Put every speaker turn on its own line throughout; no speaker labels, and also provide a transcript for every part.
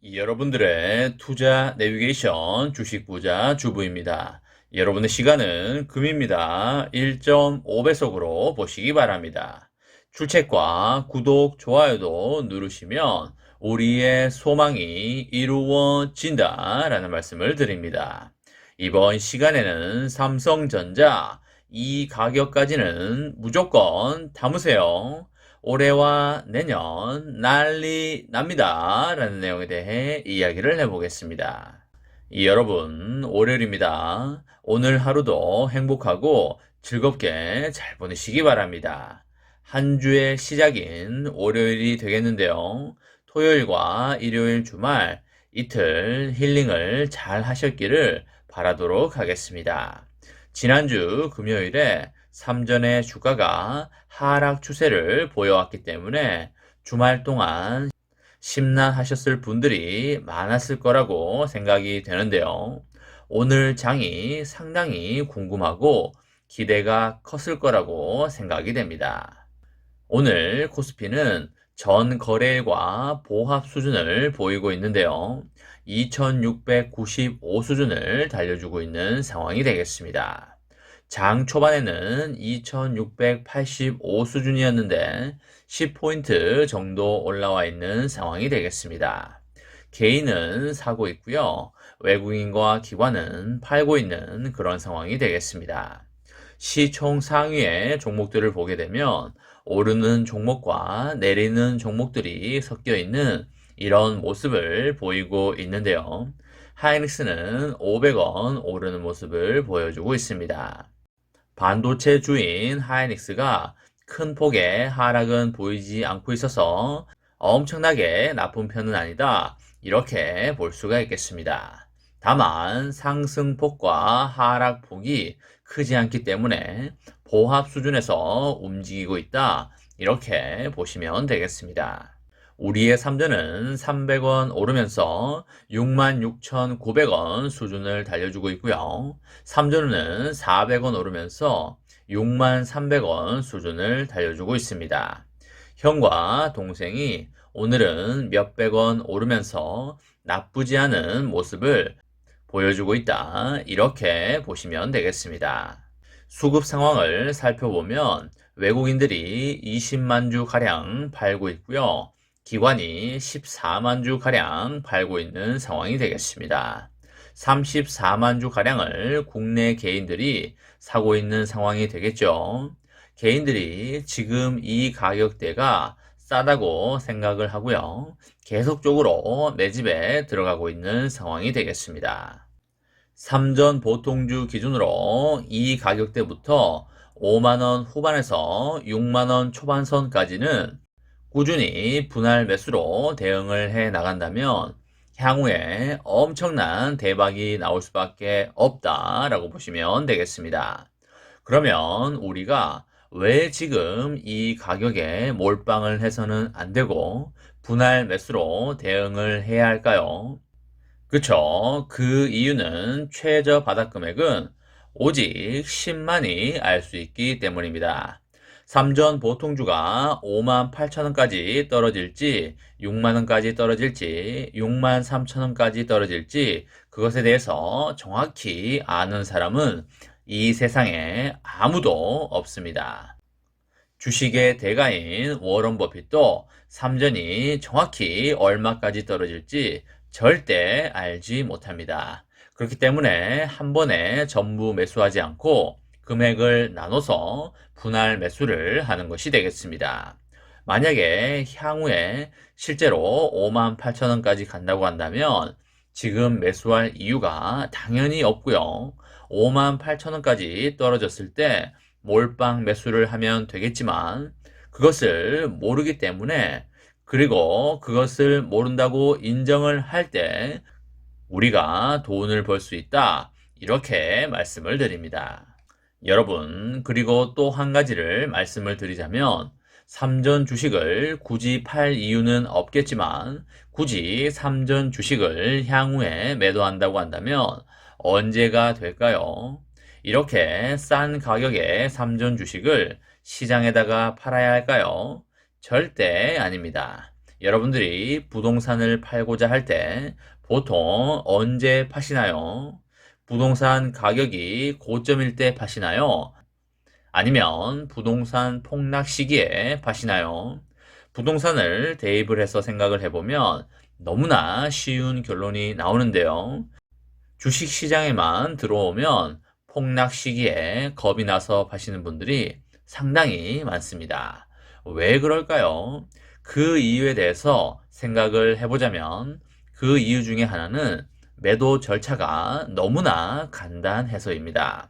여러분들의 투자 내비게이션 주식부자 주부입니다. 여러분의 시간은 금입니다. 1.5배속으로 보시기 바랍니다. 출첵과 구독, 좋아요도 누르시면 우리의 소망이 이루어진다 라는 말씀을 드립니다. 이번 시간에는 삼성전자 이 가격까지는 무조건 담으세요. 올해와 내년 난리 납니다 라는 내용에 대해 이야기를 해보겠습니다. 여러분, 월요일입니다. 오늘 하루도 행복하고 즐겁게 잘 보내시기 바랍니다. 한 주의 시작인 월요일이 되겠는데요. 토요일과 일요일 주말 이틀 힐링을 잘 하셨기를 바라도록 하겠습니다. 지난주 금요일에 삼전의 주가가 하락 추세를 보여왔기 때문에 주말 동안 심란하셨을 분들이 많았을 거라고 생각이 되는데요. 오늘 장이 상당히 궁금하고 기대가 컸을 거라고 생각이 됩니다. 오늘 코스피는 전 거래일과 보합 수준을 보이고 있는데요. 2695 수준을 달려주고 있는 상황이 되겠습니다. 장 초반에는 2685 수준이었는데 10포인트 정도 올라와 있는 상황이 되겠습니다. 개인은 사고 있고요. 외국인과 기관은 팔고 있는 그런 상황이 되겠습니다. 시총 상위의 종목들을 보게 되면 오르는 종목과 내리는 종목들이 섞여 있는 이런 모습을 보이고 있는데요. 하이닉스는 500원 오르는 모습을 보여주고 있습니다. 반도체 주인 하이닉스가 큰 폭의 하락은 보이지 않고 있어서 엄청나게 나쁜 편은 아니다, 이렇게 볼 수가 있겠습니다. 다만 상승폭과 하락폭이 크지 않기 때문에 보합 수준에서 움직이고 있다, 이렇게 보시면 되겠습니다. 우리의 삼전은 300원 오르면서 66,900원 수준을 달려주고 있고요. 삼전은 400원 오르면서 63,300원 수준을 달려주고 있습니다. 형과 동생이 오늘은 몇백원 오르면서 나쁘지 않은 모습을 보여주고 있다, 이렇게 보시면 되겠습니다. 수급 상황을 살펴보면 외국인들이 20만 주가량 팔고 있고요. 기관이 14만 주가량 팔고 있는 상황이 되겠습니다. 34만 주가량을 국내 개인들이 사고 있는 상황이 되겠죠. 개인들이 지금 이 가격대가 싸다고 생각을 하고요. 계속적으로 매집에 들어가고 있는 상황이 되겠습니다. 삼전 보통주 기준으로 이 가격대부터 5만원 후반에서 6만원 초반선까지는 꾸준히 분할 매수로 대응을 해 나간다면 향후에 엄청난 대박이 나올 수밖에 없다라고 보시면 되겠습니다. 그러면 우리가 왜 지금 이 가격에 몰빵을 해서는 안 되고 분할 매수로 대응을 해야 할까요? 그쵸. 그 이유는 최저 바닥 금액은 오직 10만이 알 수 있기 때문입니다. 삼전 보통주가 58,000원까지 떨어질지 6만원까지 떨어질지 63,000원까지 떨어질지 그것에 대해서 정확히 아는 사람은 이 세상에 아무도 없습니다. 주식의 대가인 워런 버핏도 삼전이 정확히 얼마까지 떨어질지 절대 알지 못합니다. 그렇기 때문에 한 번에 전부 매수하지 않고 금액을 나눠서 분할 매수를 하는 것이 되겠습니다. 만약에 향후에 실제로 58,000원까지 간다고 한다면 지금 매수할 이유가 당연히 없고요. 58,000원까지 떨어졌을 때 몰빵 매수를 하면 되겠지만 그것을 모르기 때문에, 그리고 그것을 모른다고 인정을 할 때 우리가 돈을 벌 수 있다, 이렇게 말씀을 드립니다. 여러분, 그리고 또 한 가지를 말씀을 드리자면 삼전 주식을 굳이 팔 이유는 없겠지만 굳이 삼전 주식을 향후에 매도한다고 한다면 언제가 될까요? 이렇게 싼 가격의 삼전 주식을 시장에다가 팔아야 할까요? 절대 아닙니다. 여러분들이 부동산을 팔고자 할 때 보통 언제 파시나요? 부동산 가격이 고점일 때 파시나요? 아니면 부동산 폭락 시기에 파시나요? 부동산을 대입을 해서 생각을 해보면 너무나 쉬운 결론이 나오는데요. 주식 시장에만 들어오면 폭락 시기에 겁이 나서 파시는 분들이 상당히 많습니다. 왜 그럴까요? 그 이유에 대해서 생각을 해보자면 그 이유 중에 하나는 매도 절차가 너무나 간단해서입니다.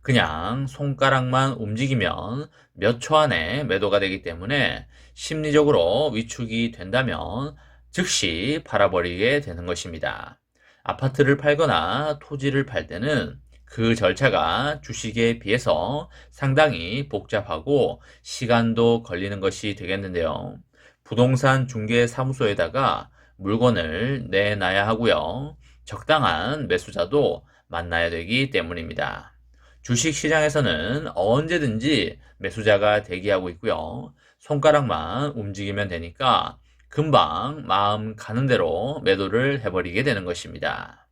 그냥 손가락만 움직이면 몇 초 안에 매도가 되기 때문에 심리적으로 위축이 된다면 즉시 팔아버리게 되는 것입니다. 아파트를 팔거나 토지를 팔 때는 그 절차가 주식에 비해서 상당히 복잡하고 시간도 걸리는 것이 되겠는데요. 부동산 중개 사무소에다가 물건을 내놔야 하고요. 적당한 매수자도 만나야 되기 때문입니다. 주식 시장에서는 언제든지 매수자가 대기하고 있고요. 손가락만 움직이면 되니까 금방 마음 가는 대로 매도를 해버리게 되는 것입니다.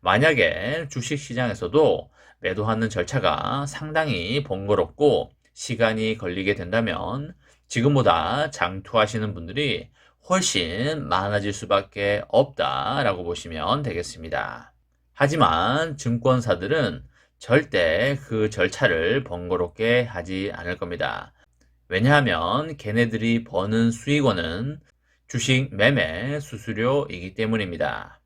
만약에 주식 시장에서도 매도하는 절차가 상당히 번거롭고 시간이 걸리게 된다면 지금보다 장투하시는 분들이 훨씬 많아질 수밖에 없다라고 보시면 되겠습니다. 하지만 증권사들은 절대 그 절차를 번거롭게 하지 않을 겁니다. 왜냐하면 걔네들이 버는 수익원은 주식 매매 수수료이기 때문입니다.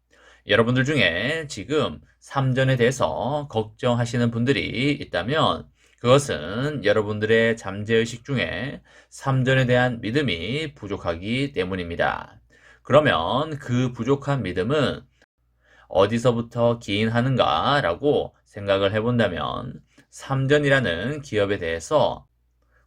여러분들 중에 지금 삼전에 대해서 걱정하시는 분들이 있다면 그것은 여러분들의 잠재의식 중에 삼전에 대한 믿음이 부족하기 때문입니다. 그러면 그 부족한 믿음은 어디서부터 기인하는가 라고 생각을 해본다면 삼전이라는 기업에 대해서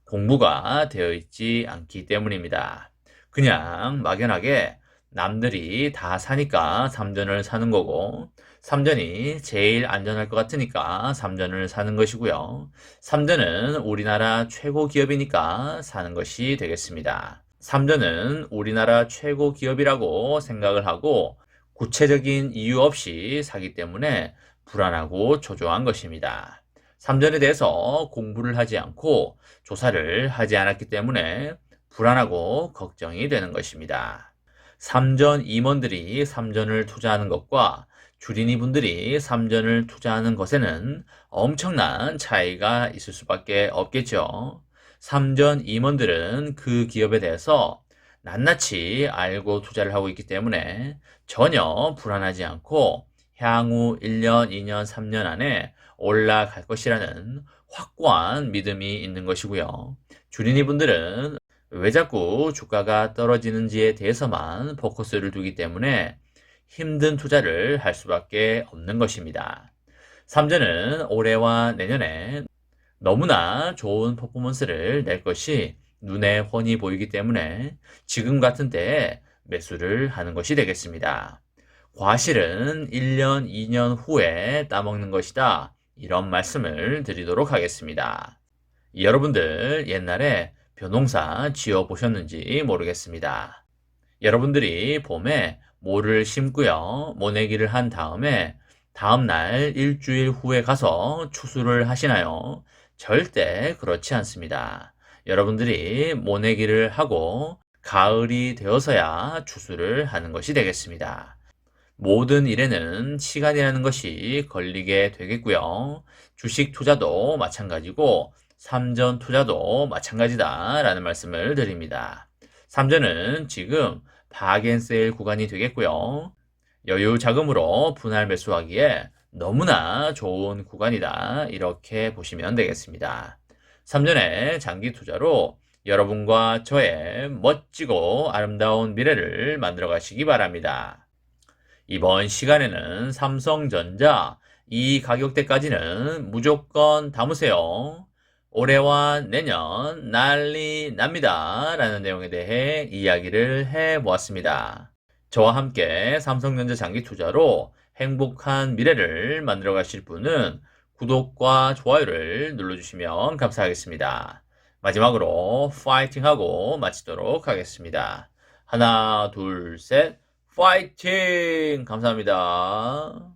공부가 되어 있지 않기 때문입니다. 그냥 막연하게 남들이 다 사니까 삼전을 사는 거고 삼전이 제일 안전할 것 같으니까 삼전을 사는 것이고요. 삼전은 우리나라 최고 기업이니까 사는 것이 되겠습니다. 삼전은 우리나라 최고 기업이라고 생각을 하고 구체적인 이유 없이 사기 때문에 불안하고 초조한 것입니다. 삼전에 대해서 공부를 하지 않고 조사를 하지 않았기 때문에 불안하고 걱정이 되는 것입니다. 삼전 임원들이 삼전을 투자하는 것과 주린이 분들이 삼전을 투자하는 것에는 엄청난 차이가 있을 수밖에 없겠죠. 삼전 임원들은 그 기업에 대해서 낱낱이 알고 투자를 하고 있기 때문에 전혀 불안하지 않고 향후 1년, 2년, 3년 안에 올라갈 것이라는 확고한 믿음이 있는 것이고요. 주린이 분들은 왜 자꾸 주가가 떨어지는지에 대해서만 포커스를 두기 때문에 힘든 투자를 할 수밖에 없는 것입니다. 삼전은 올해와 내년에 너무나 좋은 퍼포먼스를 낼 것이 눈에 훤히 보이기 때문에 지금 같은 때에 매수를 하는 것이 되겠습니다. 과실은 1년, 2년 후에 따먹는 것이다. 이런 말씀을 드리도록 하겠습니다. 여러분들 옛날에 벼농사 지어 보셨는지 모르겠습니다. 여러분들이 봄에 모를 심고요. 모내기를 한 다음에 다음날 일주일 후에 가서 추수를 하시나요? 절대 그렇지 않습니다. 여러분들이 모내기를 하고 가을이 되어서야 추수를 하는 것이 되겠습니다. 모든 일에는 시간이라는 것이 걸리게 되겠고요. 주식 투자도 마찬가지고 삼전 투자도 마찬가지다 라는 말씀을 드립니다. 삼전은 지금 박앤세일 구간이 되겠고요. 여유 자금으로 분할 매수하기에 너무나 좋은 구간이다 이렇게 보시면 되겠습니다. 삼전의 장기 투자로 여러분과 저의 멋지고 아름다운 미래를 만들어 가시기 바랍니다. 이번 시간에는 삼성전자 이 가격대까지는 무조건 담으세요. 올해와 내년 난리 납니다. 라는 내용에 대해 이야기를 해보았습니다. 저와 함께 삼성전자 장기 투자로 행복한 미래를 만들어 가실 분은 구독과 좋아요를 눌러주시면 감사하겠습니다. 마지막으로 파이팅하고 마치도록 하겠습니다. 하나, 둘, 셋, 파이팅! 감사합니다.